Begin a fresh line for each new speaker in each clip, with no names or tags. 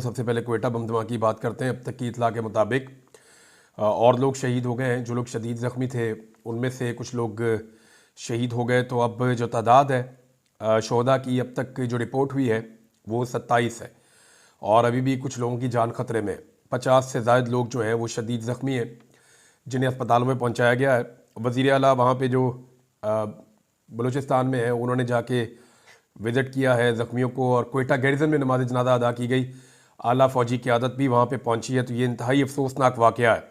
सबसे पहले क्वेटा बम धमाके की बात करते हैं। अब तक की इतला के मुताबिक और लोग शहीद हो गए हैं। जो लोग शदीद ज़ख्मी थे उनमें से कुछ लोग शहीद हो गए। तो अब जो तादाद है शोहदा की अब तक की जो रिपोर्ट हुई है वो 27 है और अभी भी कुछ लोगों की जान खतरे में। 50 से ज़ायद लोग जो हैं वो शदीद ज़ख्मी हैं जिन्हें अस्पतालों में पहुंचाया गया है। वज़ीर आला वहाँ पे जो बलूचिस्तान में है उन्होंने जाके विज़िट किया है ज़ख्मियों को और क्वेटा गैरिजन में नमाज जनाजा अदा की गई। आला फ़ौजी क़यादत भी वहाँ पे पहुँची है। तो ये इंतहाई अफसोसनाक वाक़या है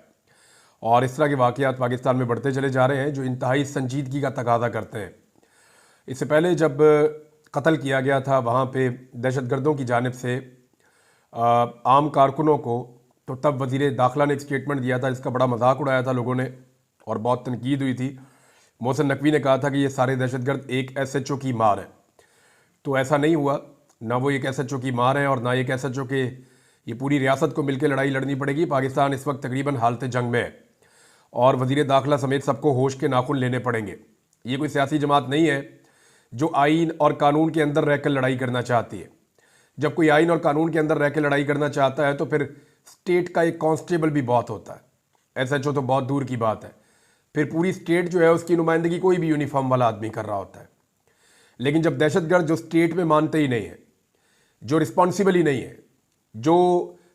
और इस तरह के वाक़यात पाकिस्तान में बढ़ते चले जा रहे हैं जो इंतहाई संजीदगी का तकाज़ा करते हैं। इससे पहले जब कत्ल किया गया था वहाँ पे दहशतगर्दों की जानिब से आम कारकुनों को, तो तब वज़ीर दाखिला ने एक स्टेटमेंट दिया था जिसका बड़ा मजाक उड़ाया था लोगों ने और बहुत तनकीद हुई थी। मोहसिन नकवी ने कहा था कि ये सारे दहशतगर्द एक SHO की मार है। तो ऐसा नहीं हुआ, ना वो एक SHO की मार है और ना एक SHO के, ये पूरी रियासत को मिलकर लड़ाई लड़नी पड़ेगी। पाकिस्तान इस वक्त तकरीबन हालत जंग में है और वज़ीर दाखिला समेत सबको होश के नाखून लेने पड़ेंगे। ये कोई सियासी जमात नहीं है जो आइन और कानून के अंदर रहकर लड़ाई करना चाहती है। जब कोई आइन और कानून के अंदर रह कर लड़ाई करना चाहता है तो फिर स्टेट का एक कांस्टेबल भी बहुत होता है, SHO तो बहुत दूर की बात है। फिर पूरी स्टेट जो है उसकी नुमाइंदगी कोई भी यूनिफॉर्म वाला आदमी कर रहा होता है। लेकिन जब दहशतगर्द जो स्टेट में मानते ही नहीं है, जो रिस्पॉन्सिबल ही नहीं है, जो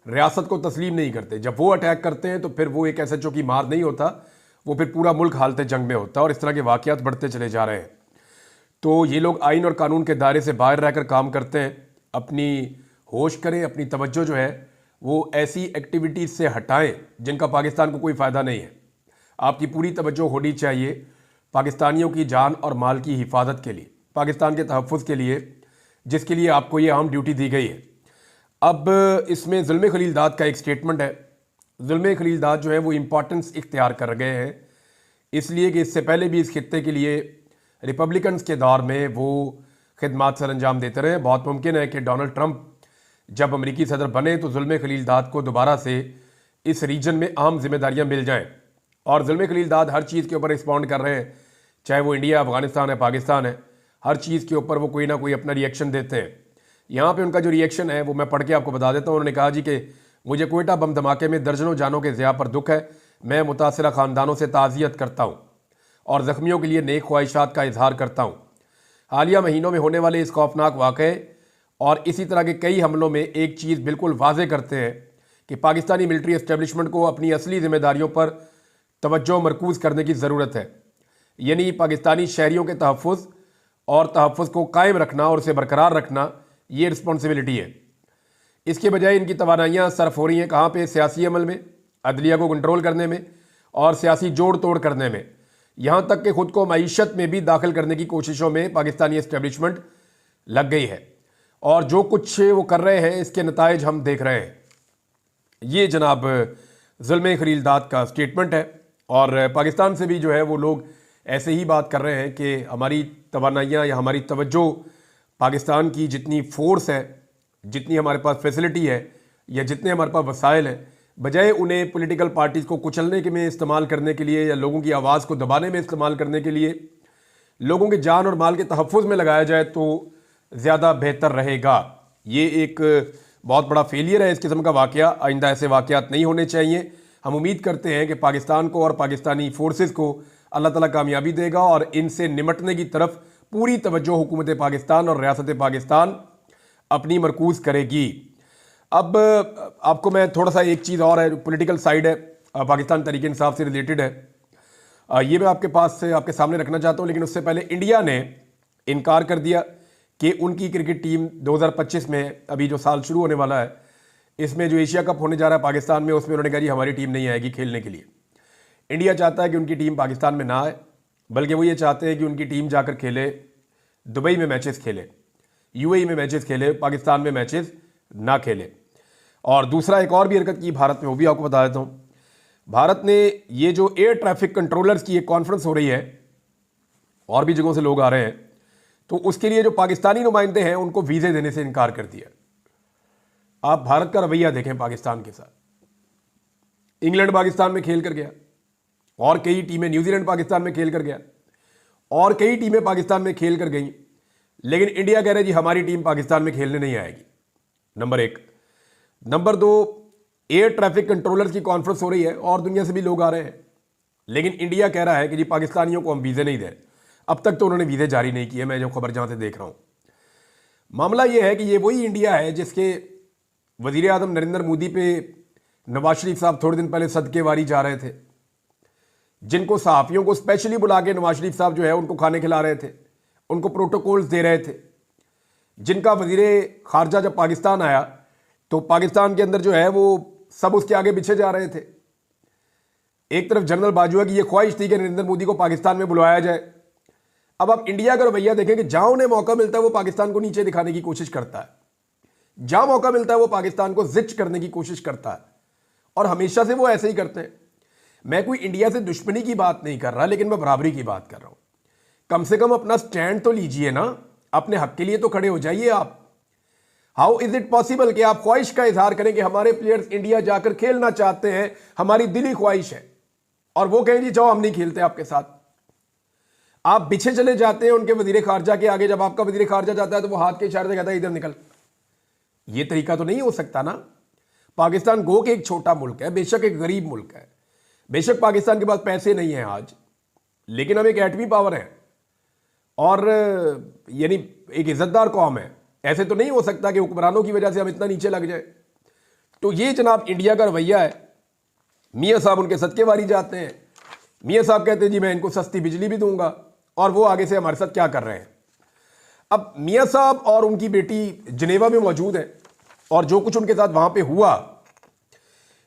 रियासत को तस्लीम नहीं करते, जब वो अटैक करते हैं तो फिर वो एक SHO की मार नहीं होता, वो फिर पूरा मुल्क हालत जंग में होता है और इस तरह के वाक़यात बढ़ते चले जा रहे हैं। तो ये लोग आइन और कानून के दायरे से बाहर रहकर काम करते हैं। अपनी होश करें, अपनी तवज्जो जो है वो ऐसी एक्टिविटीज़ से हटाएं जिनका पाकिस्तान को कोई फ़ायदा नहीं है। आपकी पूरी तवज्जो होनी चाहिए पाकिस्तानियों की जान और माल की हिफाजत के लिए, पाकिस्तान के तहफ़्फ़ुज़ के लिए, जिसके लिए आपको ये अहम ड्यूटी दी गई है। अब इसमें ज़ुल्म खलीलदाद का एक स्टेटमेंट है। ज़ुल्म खलीलदाद जो है वो इम्पॉर्टेंस इख्तियार कर गए हैं इसलिए कि इससे पहले भी इस खित्ते के लिए रिपब्लिकन्स के दौर में वो खिदमात सर अंजाम देते रहे। बहुत मुमकिन है कि डोनाल्ड ट्रंप जब अमरीकी सदर बने तो ज़ुल्म खलीलदाद को दोबारा से इस रीजन में अहम जिम्मेदारियां मिल जाएं। और ज़ुल्म खलीलदाद हर चीज़ के ऊपर रिस्पॉन्ड कर रहे हैं, चाहे वो इंडिया, अफगानिस्तान है, पाकिस्तान है, हर चीज़ के ऊपर वो कोई ना कोई अपना रिएक्शन देते हैं। यहाँ पे उनका जो रिएक्शन है वो मैं पढ़ के आपको बता देता हूँ। उन्होंने कहा जी कि मुझे क्वेटा बम धमाके में दर्जनों जानों के ज़िया पर दुख है। मैं मुतासरा ख़ानदानों से ताज़ियत करता हूँ और ज़ख्मियों के लिए नेक ख्वाहिशात का इजहार करता हूँ। हालिया महीनों में होने वाले इस खौफनाक वाक़े और इसी तरह के कई हमलों में एक चीज़ बिल्कुल वाज़े करते हैं कि पाकिस्तानी मिलिट्री एस्टेब्लिशमेंट को अपनी असली जिम्मेदारियों पर तवज्जो मरकूज़ करने की ज़रूरत है, यानी पाकिस्तानी शहरियों के तहफ़्फ़ुज़ और तहफ़्फ़ुज़ को कायम रखना और उसे बरकरार रखना, ये रिस्पॉन्सिबिलिटी है। इसके बजाय इनकी तवानाइयाँ सर्फ हो रही हैं कहाँ पे? सियासी अमल में, अदलिया को कंट्रोल करने में और सियासी जोड़ तोड़ करने में। यहाँ तक कि खुद को मईशत में भी दाखिल करने की कोशिशों में पाकिस्तानी एस्टेब्लिशमेंट लग गई है और जो कुछ वो कर रहे हैं इसके नताइज हम देख रहे हैं। ये जनाब ज़ुल्म खलीलदाद का स्टेटमेंट है और पाकिस्तान से भी जो है वो लोग ऐसे ही बात कर रहे हैं कि हमारी तवानाइयाँ या हमारी तवज्जो पाकिस्तान की जितनी फ़ोर्स है, जितनी हमारे पास फैसिलिटी है या जितने हमारे पास वसाइल हैं, बजाय उन्हें पॉलिटिकल पार्टीज़ को कुचलने के में इस्तेमाल करने के लिए या लोगों की आवाज़ को दबाने में इस्तेमाल करने के लिए लोगों के जान और माल के तहफ़्फ़ुज़ में लगाया जाए तो ज़्यादा बेहतर रहेगा। ये एक बहुत बड़ा फेलियर है इस किस्म का वाक़या। आइंदा ऐसे वाक़यात नहीं होने चाहिए। हम उम्मीद करते हैं कि पाकिस्तान को और पाकिस्तानी फोर्सेस को अल्लाह ताला कामयाबी देगा और इनसे निमटने की तरफ पूरी तवज्जो हुकूमत पाकिस्तान और रियासत पाकिस्तान अपनी मरकूज़ करेगी। अब आपको मैं थोड़ा सा एक चीज़ और है, पॉलिटिकल साइड है, पाकिस्तान तहरीक इंसाफ से रिलेटेड है, ये मैं आपके पास से आपके सामने रखना चाहता हूँ। लेकिन उससे पहले इंडिया ने इनकार कर दिया कि उनकी क्रिकेट टीम 2025 में, अभी जो साल शुरू होने वाला है, इसमें जो एशिया कप होने जा रहा है पाकिस्तान में, उसमें उन्होंने कहा जी हमारी टीम नहीं आएगी खेलने के लिए। इंडिया चाहता है कि उनकी टीम पाकिस्तान में ना आए, बल्कि वो ये चाहते हैं कि उनकी टीम जाकर खेले, दुबई में मैचेस खेले, UAE में मैचेस खेले, पाकिस्तान में मैचेस ना खेले। और दूसरा एक और भी हरकत की भारत में, वो भी आपको बता देता हूँ। भारत ने ये जो एयर ट्रैफिक कंट्रोलर्स की एक कॉन्फ्रेंस हो रही है और भी जगहों से लोग आ रहे हैं, तो उसके लिए जो पाकिस्तानी नुमाइंदे हैं उनको वीज़े देने से इनकार कर दिया। आप भारत का रवैया देखें पाकिस्तान के साथ। इंग्लैंड पाकिस्तान में खेल कर गया और कई टीमें, न्यूजीलैंड पाकिस्तान में खेल कर गया और कई टीमें पाकिस्तान में खेल कर गई, लेकिन इंडिया कह रहे जी हमारी टीम पाकिस्तान में खेलने नहीं आएगी। नंबर एक। नंबर 2, एयर ट्रैफिक कंट्रोलर की कॉन्फ्रेंस हो रही है और दुनिया से भी लोग आ रहे हैं, लेकिन इंडिया कह रहा है कि जी पाकिस्तानियों को हम वीज़े नहीं दें। अब तक तो उन्होंने वीज़े जारी नहीं किए, मैं जो खबर जहाँ से देख रहा हूँ। मामला ये है कि ये वही इंडिया है जिसके वज़ीर आज़म नरेंद्र मोदी पे नवाज शरीफ साहब थोड़े दिन पहले सदकेवारी जा रहे थे, जिनको सहाफ़ियों को स्पेशली बुला के नवाज शरीफ साहब जो है उनको खाने खिला रहे थे, उनको प्रोटोकॉल्स दे रहे थे, जिनका वज़ीर ख़ारजा जब पाकिस्तान आया तो पाकिस्तान के अंदर जो है वो सब उसके आगे पीछे जा रहे थे। एक तरफ जनरल बाजवा की ये ख्वाहिश थी कि नरेंद्र मोदी को पाकिस्तान में बुलाया जाए। अब आप इंडिया का रवैया देखें कि जहां उन्हें मौका मिलता है वो पाकिस्तान को नीचे दिखाने की कोशिश करता है, जहां मौका मिलता है वो पाकिस्तान को जिच करने की कोशिश करता है, और हमेशा से वो ऐसे ही करते हैं। मैं कोई इंडिया से दुश्मनी की बात नहीं कर रहा, लेकिन मैं बराबरी की बात कर रहा हूं। कम से कम अपना स्टैंड तो लीजिए ना, अपने हक के लिए तो खड़े हो जाइए आप। हाउ इज इट पॉसिबल कि आप ख्वाहिश का इजहार करें कि हमारे प्लेयर्स इंडिया जाकर खेलना चाहते हैं, हमारी दिली ख्वाहिश है, और वो कहें जी जाओ हम नहीं खेलते आपके साथ। आप पीछे चले जाते हैं उनके वजीर खारजा के आगे, जब आपका वजीर खारजा जाता है तो वो हाथ के इशारे से कहता है इधर निकल। ये तरीका तो नहीं हो सकता ना। पाकिस्तान गो के एक छोटा मुल्क है, बेशक एक गरीब मुल्क है, बेशक पाकिस्तान के पास पैसे नहीं है आज, लेकिन हम एक एटमी पावर है और यानी एक इज्जतदार कौम है। ऐसे तो नहीं हो सकता कि हुक्मरानों की वजह से हम इतना नीचे लग जाए। तो ये जनाब इंडिया का रवैया है। मियाँ साहब उनके सदकेवारी जाते हैं, मियाँ साहब कहते हैं जी मैं इनको सस्ती बिजली भी दूंगा, और वो आगे से हमारे साथ क्या कर रहे हैं। अब मियाँ साहब और उनकी बेटी जनेवा में मौजूद है, और जो कुछ उनके साथ वहां पे हुआ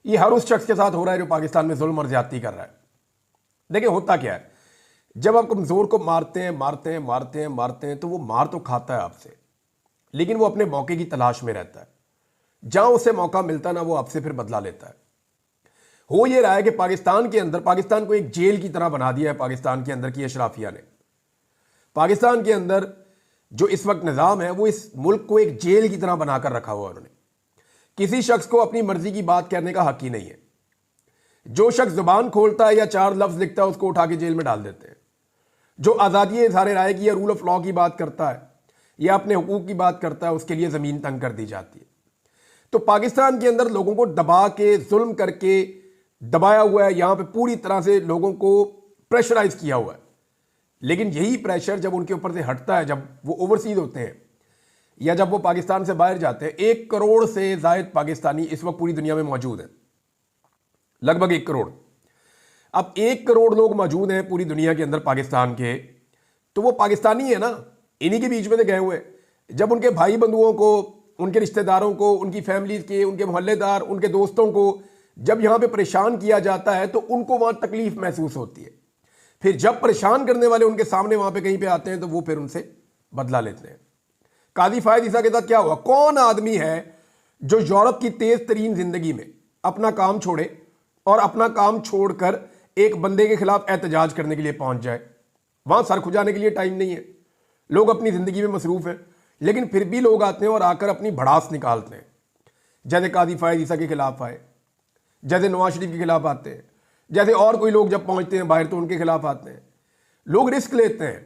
ये हर उस शख्स के साथ हो रहा है जो पाकिस्तान में जुल्म और ज्यादती कर रहा है। देखिए होता क्या है, जब आप कमजोर को मारते हैं मारते हैं मारते हैं मारते हैं तो वो मार तो खाता है आपसे, लेकिन वो अपने मौके की तलाश में रहता है। जहां उसे मौका मिलता है ना, वो आपसे फिर बदला लेता है। हो ये रहा है कि पाकिस्तान के अंदर, पाकिस्तान को एक जेल की तरह बना दिया है पाकिस्तान के अंदर की अशराफिया ने। पाकिस्तान के अंदर जो इस वक्त निज़ाम है वो इस मुल्क को एक जेल की तरह बनाकर रखा हुआ है उन्होंने। किसी शख्स को अपनी मर्जी की बात करने का हक ही नहीं है। जो शख्स जुबान खोलता है या चार लफ्ज लिखता है उसको उठा के जेल में डाल देते हैं। जो आज़ादी इज़हार राय की या रूल ऑफ लॉ की बात करता है या अपने हुकूक की बात करता है उसके लिए ज़मीन तंग कर दी जाती है। तो पाकिस्तान के अंदर लोगों को दबा के, जुल्म करके दबाया हुआ है, यहां पे पूरी तरह से लोगों को प्रेशराइज किया हुआ है। लेकिन यही प्रेशर जब उनके ऊपर से हटता है, जब वो ओवरसीज होते हैं या जब वो पाकिस्तान से बाहर जाते हैं, 1 करोड़ से जायद पाकिस्तानी इस वक्त पूरी दुनिया में मौजूद हैं, लगभग 1 करोड़। अब 1 करोड़ लोग मौजूद हैं पूरी दुनिया के अंदर पाकिस्तान के, तो वो पाकिस्तानी है ना, इन्हीं के बीच में से गए हुए। जब उनके भाई बंधुओं को, उनके रिश्तेदारों को, उनकी फैमिली के, उनके मोहल्लेदार, उनके दोस्तों को जब यहां पे परेशान किया जाता है तो उनको वहां तकलीफ महसूस होती है। फिर जब परेशान करने वाले उनके सामने वहां पे कहीं पे आते हैं तो वो फिर उनसे बदला लेते हैं। कादी फायद ईसा के साथ क्या हुआ? कौन आदमी है जो यूरोप की तेज तरीन जिंदगी में अपना काम छोड़े और अपना काम छोड़कर एक बंदे के खिलाफ एहतजाज करने के लिए पहुंच जाए? वहां सर खुजाने के लिए टाइम नहीं है, लोग अपनी जिंदगी में मसरूफ हैं, लेकिन फिर भी लोग आते हैं और आकर अपनी भड़ास निकालते हैं। जैसे कादी फायद ईसा के खिलाफ आए, जैसे नवाज शरीफ के खिलाफ आते हैं, जैसे और कोई लोग जब पहुंचते हैं बाहर तो उनके खिलाफ आते हैं। लोग रिस्क लेते हैं,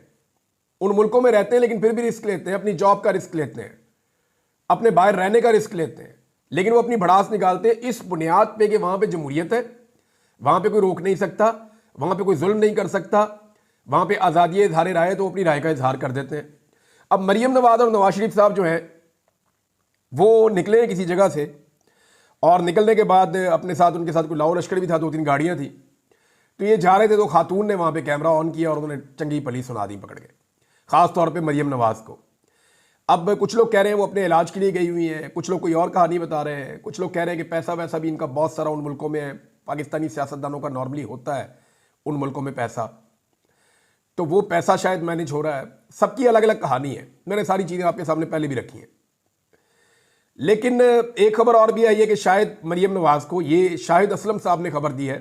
उन मुल्कों में रहते हैं लेकिन फिर भी रिस्क लेते हैं, अपनी जॉब का रिस्क लेते हैं, अपने बाहर रहने का रिस्क लेते हैं, लेकिन वो अपनी भड़ास निकालते हैं इस बुनियाद पे कि वहां पे जमहूरियत है, वहां पे कोई रोक नहीं सकता, वहां पे कोई जुल्म नहीं कर सकता, वहां पे आज़ादी इज़हार राय है, तो अपनी राय का इजहार कर देते हैं। अब मरियम नवाज और नवाज शरीफ साहब जो हैं वो निकले किसी जगह से, और निकलने के बाद अपने साथ, उनके साथ कोई लाहौर लश्कर भी था, 2-3 गाड़ियां थी, तो ये जा रहे थे तो खातून ने वहां पे कैमरा ऑन किया और उन्होंने चंगी पली सुना दी पकड़ के, खास तौर पे मरियम नवाज को। अब कुछ लोग कह रहे हैं वो अपने इलाज के लिए गई हुई हैं, कुछ लोग कोई और कहानी बता रहे हैं, कुछ लोग कह रहे हैं कि पैसा वैसा भी इनका बहुत सारा उन मुल्कों में है। पाकिस्तानी सियासतदानों का नॉर्मली होता है उन मुल्कों में पैसा, तो वो पैसा शायद मैनेज हो रहा है। सबकी अलग अलग कहानी है, मैंने सारी चीज़ें आपके सामने पहले भी रखी हैं। लेकिन एक खबर और भी आई है कि शायद मरियम नवाज को, ये शाहिद असलम साहब ने खबर दी है,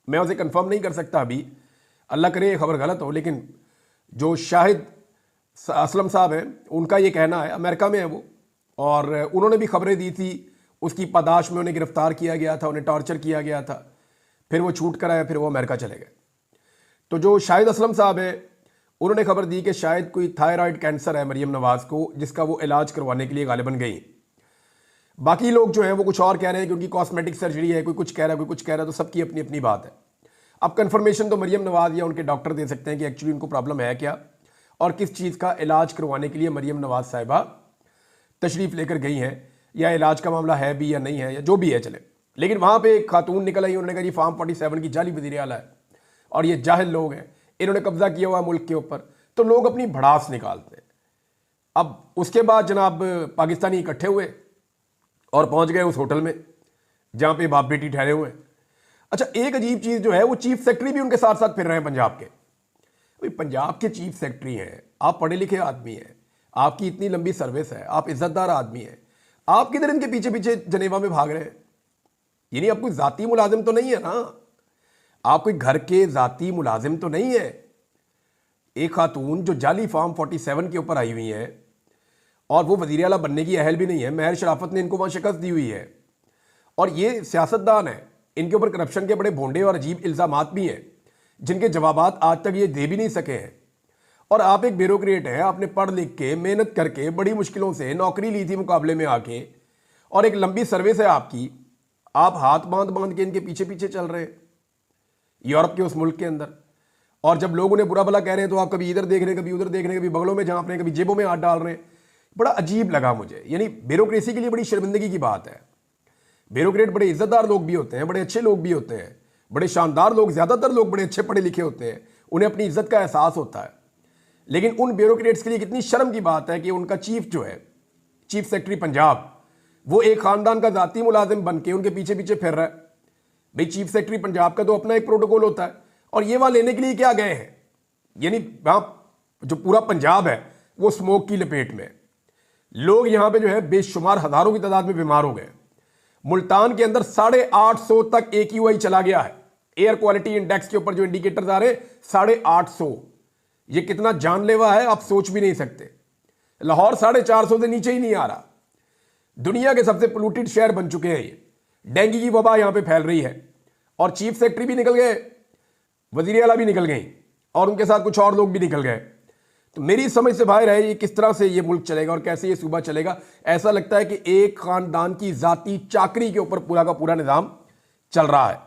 मैं उसे कंफर्म नहीं कर सकता अभी, अल्लाह करे ये खबर गलत हो, लेकिन जो शाहिद असलम साहब हैं उनका ये कहना है, अमेरिका में है वो, और उन्होंने भी खबरें दी थी, उसकी पादाश में उन्हें गिरफ्तार किया गया था, उन्हें टॉर्चर किया गया था, फिर वो छूट कर आए, फिर वो अमेरिका चले गए। तो जो शाहिद असलम साहब हैं उन्होंने खबर दी कि शायद कोई थायराइड कैंसर है मरियम नवाज को, जिसका वो इलाज करवाने के लिए गालिबन गई। बाकी लोग जो हैं वो कुछ और कह रहे हैं कि उनकी कॉस्मेटिक सर्जरी है, कोई कुछ कह रहा है, कोई कुछ कह रहा है, तो सबकी अपनी अपनी बात है। अब कंफर्मेशन तो मरियम नवाज या उनके डॉक्टर दे सकते हैं कि एक्चुअली उनको प्रॉब्लम है क्या और किस चीज़ का इलाज करवाने के लिए मरियम नवाज साहिबा तशरीफ़ लेकर गई हैं, या इलाज का मामला है भी या नहीं है, या जो भी है चले। लेकिन वहाँ पे एक खातून निकल आई, उन्होंने कहा जी फार्म 47 की जाली वज़ीर आला है और ये जाहिल लोग हैं, इन्होंने कब्जा किया हुआ मुल्क के ऊपर, तो लोग अपनी भड़ास निकालते हैं। अब उसके बाद जनाब पाकिस्तानी इकट्ठे हुए और पहुंच गए उस होटल में जहां पे बाप बेटी ठहरे हुए हैं। अच्छा, एक अजीब चीज जो है वो चीफ सेक्रेटरी भी उनके साथ साथ फिर रहे हैं पंजाब के। भाई पंजाब के चीफ सेक्रेटरी हैं, आप पढ़े लिखे आदमी हैं, आपकी इतनी लंबी सर्विस है, आप इज्जतदार आदमी हैं, आप किधर इनके पीछे पीछे जनेवा में भाग रहे हैं? यानी आप कोई जाती मुलाजिम तो नहीं है ना, आप कोई घर के जाती मुलाजिम तो नहीं है। एक खातून जो जाली फार्म 47 के ऊपर आई हुई है और वो वज़ीर आला बनने की अहल भी नहीं है, महर शराफत ने इनको वहां शिकस्त दी हुई है और ये सियासतदान है, इनके ऊपर करप्शन के बड़े भोंडे और अजीब इल्ज़ामात भी हैं जिनके जवाबात आज तक ये दे भी नहीं सके हैं। और आप एक ब्यूरोक्रेट हैं, आपने पढ़ लिख के मेहनत करके बड़ी मुश्किलों से नौकरी ली थी मुकाबले में आके, और एक लंबी सर्विस है आपकी, आप हाथ बांध बांध के इनके पीछे पीछे चल रहे हैं यूरोप के उस मुल्क के अंदर। और जब लोग उन्हें बुरा भला कह रहे हैं तो आप कभी इधर देख रहे हैं, कभी उधर देख रहे हैं, कभी बगलों में झांप रहे हैं, कभी जेबों में हाथ डाल रहे हैं। बड़ा अजीब लगा मुझे। यानी ब्यूरोक्रेसी के लिए बड़ी शर्मिंदगी की बात है। ब्यूरोक्रेट बड़े इज्जतदार लोग भी होते हैं, बड़े अच्छे लोग भी होते हैं, बड़े शानदार लोग, ज्यादातर लोग बड़े अच्छे पढ़े लिखे होते हैं, उन्हें अपनी इज्जत का एहसास होता है। लेकिन उन ब्यूरोक्रेट्स के लिए कितनी शर्म की बात है कि उनका चीफ जो है, चीफ सेक्रेटरी पंजाब, वो एक खानदान का जाती मुलाजिम बन के उनके पीछे पीछे फिर रहा है। भाई चीफ सेक्रेटरी पंजाब का तो अपना एक प्रोटोकॉल होता है, और ये वहां लेने के लिए क्या गए हैं? यानी वहां जो पूरा पंजाब है वो स्मोक की लपेट में, लोग यहां पे जो है बेशुमार हजारों की तादाद में बीमार हो गए। मुल्तान के अंदर 850 तक AQI चला गया है, एयर क्वालिटी इंडेक्स के ऊपर जो इंडिकेटर्स आ रहे हैं 850। ये कितना जानलेवा है आप सोच भी नहीं सकते। लाहौर 450 से नीचे ही नहीं आ रहा। दुनिया के सबसे पोल्यूटेड शहर बन चुके हैं ये। डेंगू की वबा यहां पे फैल रही है और चीफ सेक्रेटरी भी निकल गए, वजीर आला भी निकल गई और उनके साथ कुछ और लोग भी निकल गए। तो मेरी समझ से बाहर है ये किस तरह से ये मुल्क चलेगा और कैसे ये सूबा चलेगा। ऐसा लगता है कि एक खानदान की जाती चाकरी के ऊपर पूरा का पूरा निज़ाम चल रहा है।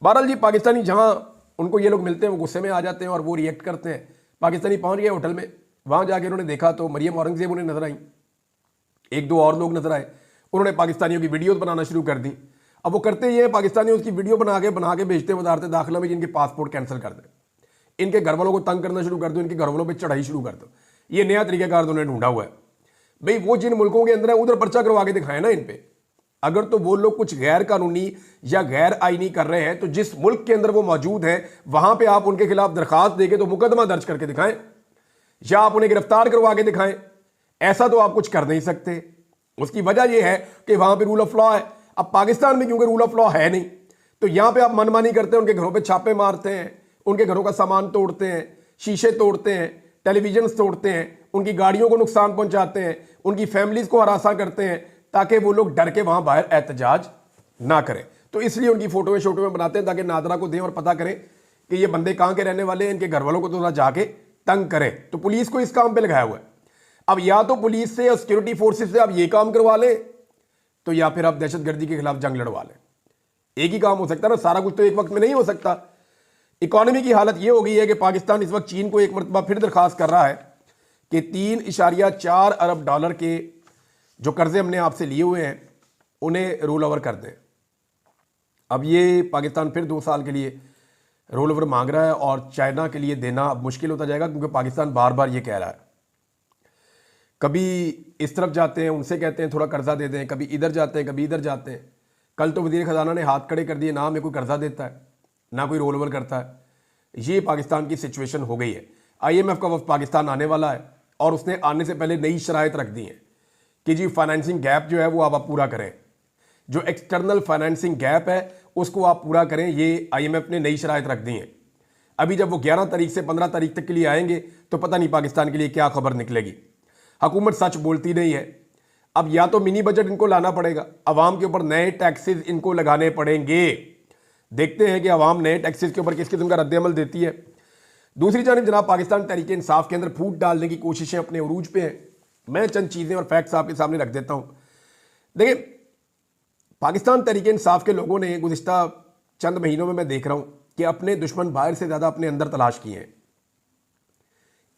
बहरहाल जी, पाकिस्तानी जहां उनको ये लोग मिलते हैं वो गुस्से में आ जाते हैं और वो रिएक्ट करते हैं। पाकिस्तानी पहुंच गए होटल में, वहां जाके उन्होंने देखा तो मरियम औरंगजेब उन्हें नजर आई, एक दो और लोग नजर आए। उन्होंने पाकिस्तानियों की वीडियोज बनाना शुरू कर दी। अब वो करते ये पाकिस्तानी उसकी वीडियो बना के भेजते वजारत दाखिला में, जिनके पासपोर्ट कैंसिल कर दें, इनके घर वालों को तंग करना शुरू कर दो, इनके घर वालों पे चढ़ाई शुरू कर दो। ये नया तरीकाकार उन्होंने ढूंढा हुआ है। भाई वो जिन मुल्कों के अंदर है उधर पर्चा करवा के दिखाए ना इन पे। अगर तो वो लोग कुछ गैर कानूनी या गैर आईनी कर रहे हैं तो जिस मुल्क के अंदर वो मौजूद है वहां पे आप उनके खिलाफ दरखास्त देके तो मुकदमा दर्ज करके दिखाएं, या आप उन्हें गिरफ्तार करवा के दिखाएं। ऐसा तो आप कुछ कर नहीं सकते। उसकी वजह यह है कि वहां पर रूल ऑफ लॉ है। अब पाकिस्तान में क्योंकि रूल ऑफ लॉ है नहीं, तो यहां पर आप मनमानी करते हैं, उनके घरों पर छापे मारते हैं, उनके घरों का सामान तोड़ते हैं, शीशे तोड़ते हैं, टेलीविजन तोड़ते हैं, उनकी गाड़ियों को नुकसान पहुंचाते हैं, उनकी फैमिलीज को हरासा करते हैं ताकि वो लोग डर के वहां बाहर एहतजाज ना करें। तो इसलिए उनकी फोटोएं शोटोएं बनाते हैं ताकि नादरा को दें और पता करें कि ये बंदे कहां के रहने वाले हैं, इनके घर वालों को तो जाके तंग करें। तो पुलिस को इस काम पे लगाया हुआ है। अब या तो पुलिस से और सिक्योरिटी फोर्सेज से आप ये काम करवा लें, तो या फिर आप दहशतगर्दी के खिलाफ जंग लड़वा लें। एक ही काम हो सकता है ना, सारा कुछ तो एक वक्त में नहीं हो सकता। इकोनॉमी की हालत यह हो गई है कि पाकिस्तान इस वक्त चीन को एक मरतबा फिर दरखास्त कर रहा है कि 3.4 अरब डॉलर के जो कर्जे हमने आपसे लिए हुए हैं उन्हें रोल ओवर कर दें। अब ये पाकिस्तान फिर 2 साल के लिए रोल ओवर मांग रहा है और चाइना के लिए देना अब मुश्किल होता जाएगा, क्योंकि पाकिस्तान बार बार ये कह रहा है। कभी इस तरफ जाते हैं, उनसे कहते हैं थोड़ा कर्जा दे दें, कभी इधर जाते हैं, कभी इधर जाते हैं। कल तो वजीर खजाना ने हाथ खड़े कर दिए, ना हमें कोई कर्जा देता है ना कोई रोल ओवर करता है। ये पाकिस्तान की सिचुएशन हो गई है। IMF का वफ्द पाकिस्तान आने वाला है और उसने आने से पहले नई शराइत रख दी है कि जी फाइनेंसिंग गैप जो है वो आप पूरा करें, जो एक्सटर्नल फाइनेंसिंग गैप है उसको आप पूरा करें। ये IMF ने नई शराइत रख दी है। अभी जब वो 11 तारीख से 15 तारीख तक के लिए आएंगे तो पता नहीं पाकिस्तान के लिए क्या खबर निकलेगी। हुकूमत सच बोलती नहीं है। अब या तो मिनी बजट इनको लाना पड़ेगा, अवाम के ऊपर नए टैक्सेस इनको लगाने पड़ेंगे। देखते हैं कि अवाम नए टैक्सेस के ऊपर किस किस्म का रद्द-ए-अमल देती है। दूसरी जानब जनाब पाकिस्तान तहरीक इंसाफ के अंदर फूट डालने की कोशिशें अपने उरूज पे हैं। मैं चंद चीज़ें और फैक्ट्स आपके सामने रख देता हूँ। देखिए, पाकिस्तान तहरीक इंसाफ के लोगों ने गुज़िश्ता चंद महीनों में मैं देख रहा हूं कि अपने दुश्मन बाहर से ज़्यादा अपने अंदर तलाश किए हैं।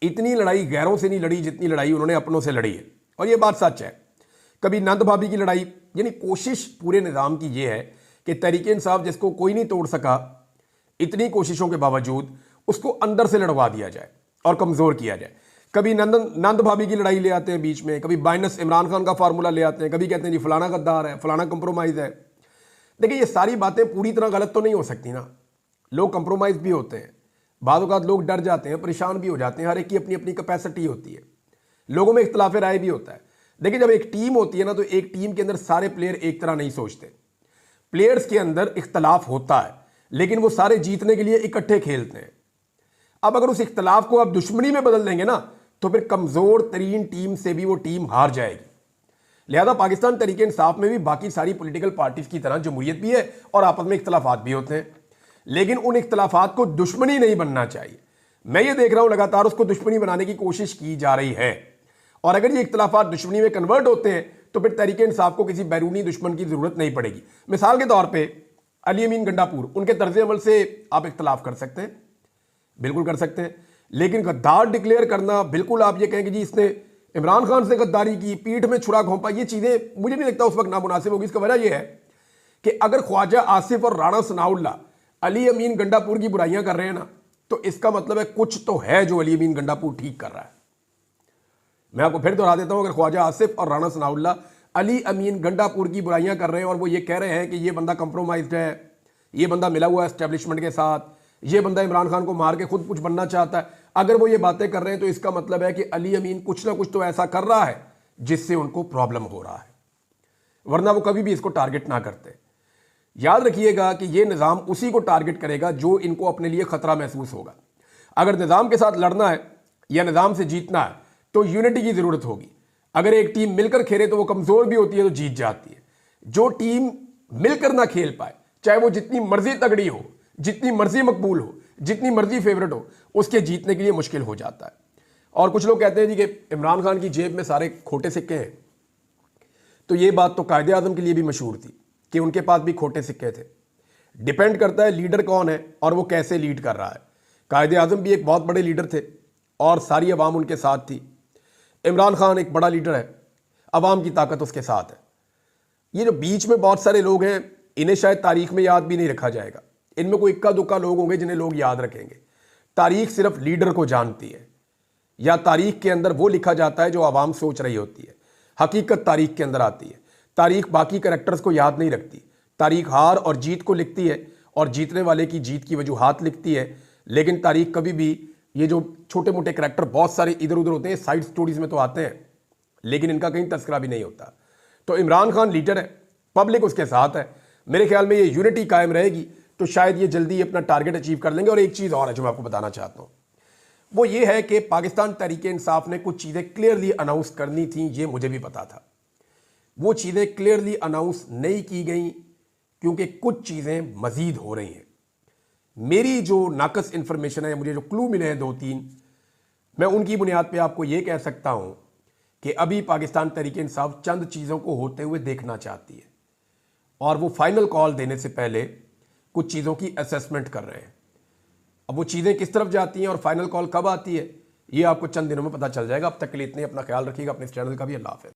इतनी लड़ाई गैरों से नहीं लड़ी जितनी लड़ाई उन्होंने अपनों से लड़ी है, और ये बात सच है। कभी नंद भाभी की लड़ाई, यानी कोशिश पूरे निज़ाम की ये है कि तहरीक इंसाफ जिसको कोई नहीं तोड़ सका, इतनी कोशिशों के बावजूद उसको अंदर से लड़वा दिया जाए और कमज़ोर किया जाए। कभी नंद भाभी की लड़ाई ले आते हैं बीच में, कभी बाइनस इमरान खान का फार्मूला ले आते हैं, कभी कहते हैं जी फलाना गद्दार है, फलाना कंप्रोमाइज़ है। देखिए ये सारी बातें पूरी तरह गलत तो नहीं हो सकती ना, लोग कंप्रोमाइज़ भी होते हैं, बाद औक़ात लोग डर जाते हैं, परेशान भी हो जाते हैं, हर एक की अपनी अपनी कैपेसिटी होती है, लोगों में इख्तलाफ राय भी होता है। देखिए जब एक टीम होती है ना, तो एक टीम के अंदर सारे प्लेयर एक तरह नहीं सोचते, प्लेयर्स के अंदर इख्तलाफ होता है, लेकिन वो सारे जीतने के लिए इकट्ठे खेलते हैं। अब अगर उस इख्तलाफ को आप दुश्मनी में बदल देंगे ना, तो फिर कमज़ोर तरीन टीम से भी वो टीम हार जाएगी। लिहाजा पाकिस्तान तहरीक इंसाफ में भी बाकी सारी पॉलिटिकल पार्टीज की तरह जमहूरियत भी है और आपस में इख्तलाफात भी होते हैं, लेकिन उन इख्तलाफात को दुश्मनी नहीं बनना चाहिए। मैं ये देख रहा हूं लगातार उसको दुश्मनी बनाने की कोशिश की जा रही है, और अगर ये इख्तलाफात दुश्मनी में कन्वर्ट होते हैं तो फिर तहरीक इंसाफ को किसी बैरूनी दुश्मन की जरूरत नहीं पड़ेगी। मिसाल के तौर पर अली अमीन गंडापुर, उनके तर्ज अमल से आप इख्तलाफ कर सकते हैं, बिल्कुल कर सकते हैं, लेकिन गद्दार डिक्लेयर करना, बिल्कुल आप ये कहेंगे जी इसने इमरान खान से गद्दारी की, पीठ में छुरा घोंपा, ये चीज़ें मुझे नहीं लगता उस वक्त नामुनासिब होगी। इसका वजह यह है कि अगर ख्वाजा आसिफ और राणा सनाउल्लाह अली अमीन गंडापुर की बुराइयां कर रहे हैं ना, तो इसका मतलब है कुछ तो है जो अली अमीन गंडापुर ठीक कर रहा है। मैं आपको फिर दोहरा देता हूं, अगर ख्वाजा आसिफ और राणा सनाउल्लाह अली अमीन गंडापुर की बुराइयां कर रहे हैं और वो ये कह रहे हैं कि ये बंदा कंप्रोमाइज्ड है, ये बंदा मिला हुआ है एस्टेब्लिशमेंट के साथ, ये बंदा इमरान खान को मार के खुद कुछ बनना चाहता है, अगर वो ये बातें कर रहे हैं तो इसका मतलब है कि अली अमीन कुछ ना कुछ तो ऐसा कर रहा है जिससे उनको प्रॉब्लम हो रहा है, वरना वो कभी भी इसको टारगेट ना करते। याद रखिएगा कि ये निज़ाम उसी को टारगेट करेगा जो इनको अपने लिए खतरा महसूस होगा। अगर निज़ाम के साथ लड़ना है या निज़ाम से जीतना है तो यूनिटी की ज़रूरत होगी। अगर एक टीम मिलकर खेले तो वो कमज़ोर भी होती है तो जीत जाती है। जो टीम मिलकर ना खेल पाए, चाहे वो जितनी मर्जी तगड़ी हो, जितनी मर्जी मकबूल हो, जितनी मर्जी फेवरेट हो, उसके जीतने के लिए मुश्किल हो जाता है। और कुछ लोग कहते हैं जी कि इमरान खान की जेब में सारे खोटे सिक्के हैं, तो ये बात तो कायदे आज़म के लिए भी मशहूर थी कि उनके पास भी खोटे सिक्के थे। डिपेंड करता है लीडर कौन है और वो कैसे लीड कर रहा है। कायदे आज़म भी एक बहुत बड़े लीडर थे और सारी अवाम उनके साथ थी। इमरान खान एक बड़ा लीडर है, अवाम की ताकत उसके साथ है। ये जो बीच में बहुत सारे लोग हैं, इन्हें शायद तारीख में याद भी नहीं रखा जाएगा। इनमें कोई इक्का दुक्का लोग होंगे जिन्हें लोग याद रखेंगे। तारीख सिर्फ लीडर को जानती है, या तारीख के अंदर वो लिखा जाता है जो आवाम सोच रही होती है। हकीकत तारीख के अंदर आती है। तारीख बाकी कैरेक्टर्स को याद नहीं रखती। तारीख हार और जीत को लिखती है और जीतने वाले की जीत की वजूहात लिखती है, लेकिन तारीख कभी भी, ये जो छोटे मोटे कैरेक्टर बहुत सारे इधर उधर होते हैं, साइड स्टोरीज में तो आते हैं, लेकिन इनका कहीं तस्करा भी नहीं होता। तो इमरान खान लीडर है, पब्लिक उसके साथ है। मेरे ख्याल में ये यूनिटी कायम रहेगी तो शायद ये जल्दी अपना टारगेट अचीव कर लेंगे। और एक चीज़ और है जो मैं आपको बताना चाहता हूँ, वो ये है कि पाकिस्तान तहरीक इंसाफ ने कुछ चीज़ें क्लियरली अनाउंस करनी थी, ये मुझे भी पता था। वो चीज़ें क्लियरली अनाउंस नहीं की गई क्योंकि कुछ चीज़ें मज़ीद हो रही हैं। मेरी जो नाकस इन्फॉर्मेशन है, मुझे जो क्लू मिले हैं 2-3, मैं उनकी बुनियाद पे आपको ये कह सकता हूँ कि अभी पाकिस्तान तहरीक इंसाफ चंद चीज़ों को होते हुए देखना चाहती है और वो फाइनल कॉल देने से पहले कुछ चीज़ों की असेसमेंट कर रहे हैं। अब वो चीज़ें किस तरफ जाती हैं और फाइनल कॉल कब आती है, ये आपको चंद दिनों में पता चल जाएगा। अब तक के लिए इतने, अपना ख्याल रखिएगा, अपने इस चैनल का भी। अल्लाह हाफ़िज़।